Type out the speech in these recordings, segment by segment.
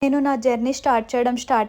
నేను నా journey start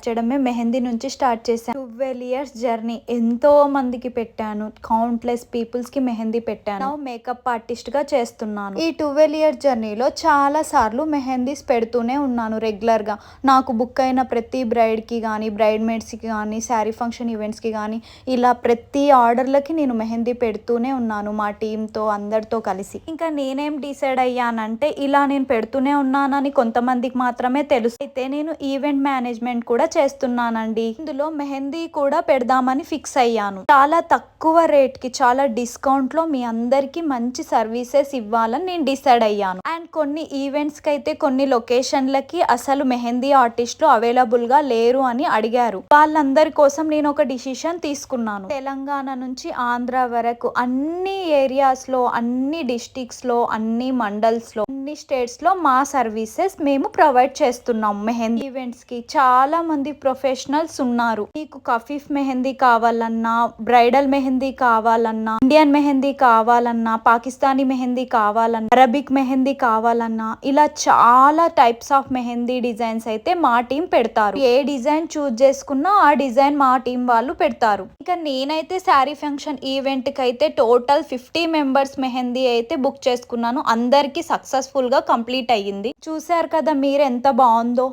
చేయడమే మెహందీ నుంచి స్టార్ట్ చేశాను. 12 ఇయర్స్ జర్నీ. ఎంతో మందికి పెట్టాను, కౌంట్లెస్ పీపుల్స్ కి మెహందీ పెట్టాను. మేకప్ ఆర్టిస్ట్ గా చేస్తున్నాను. ఈ 12 ఇయర్స్ జర్నీలో చాలా సార్లు మెహందీస్ పెడుతూనే ఉన్నాను రెగ్యులర్ గా. నాకు బుక్ అయిన ప్రతి బ్రైడ్ కి కానీ, బ్రైడ్ మేడ్స్ కి కానీ, శారీ ఫంక్షన్ ఈవెంట్స్ కి కానీ, ఇలా ప్రతి ఆర్డర్లకి నేను మెహందీ పెడుతూనే ఉన్నాను మా టీంతో అందరితో కలిసి. ఇంకా నేనేం డిసైడ్ అయ్యానంటే, ఇలా నేను పెడుతూనే ఉన్నానని కొంతమందికి మాత్రమే తెలుసు. అయితే నేను ఈవెంట్ మేనేజ్మెంట్ కూడా చేస్తున్నానండి. ఇందులో మెహందీ కూడా పెడదామని ఫిక్స్ అయ్యాను. చాలా తక్కువ రేట్ కి, చాలా డిస్కౌంట్ లో మీ అందరికి మంచి సర్వీసెస్ ఇవ్వాలని నేను డిసైడ్ అయ్యాను. అండ్ కొన్ని ఈవెంట్స్ కి అయితే, కొన్ని లొకేషన్లకి అసలు మెహందీ ఆర్టిస్టులు అవైలబుల్ గా లేరు అని అడిగారు. వాళ్ళందరి కోసం నేను ఒక డిసిషన్ తీసుకున్నాను. తెలంగాణ నుంచి ఆంధ్ర వరకు అన్ని ఏరియాస్ లో, అన్ని డిస్ట్రిక్ట్స్ లో, అన్ని మండల్స్ లో, అన్ని స్టేట్స్ లో మా సర్వీసెస్ మేము ప్రొవైడ్ చేస్తున్నాం. మెహందీ ఈవెంట్స్ కి చాలా మంది ప్రొఫెషనల్స్ ఉన్నారు. మీకు కఫీఫ్ మెహందీ కావాలన్నా, బ్రైడల్ మెహందీ కావాలన్నా, ఇండియన్ మెహందీ కావాలన్నా, పాకిస్తానీ మెహందీ కావాలన్నా, అరబిక్ మెహందీ కావాలన్నా, ఇలా చాలా టైప్స్ ఆఫ్ మెహందీ డిజైన్స్ అయితే మా టీం పెడతారు. ఏ డిజైన్ చూస్ చేసుకున్నా ఆ డిజైన్ మా టీం వాళ్ళు పెడతారు. ఇక నేనైతే శారీ ఫంక్షన్ ఈవెంట్ కి అయితే టోటల్ 50 మెంబర్స్ మెహందీ అయితే బుక్ చేసుకున్నాను. అందరికి సక్సెస్ఫుల్ గా కంప్లీట్ అయ్యింది. చూసారు కదా మీరు ఎంత బాగుందో.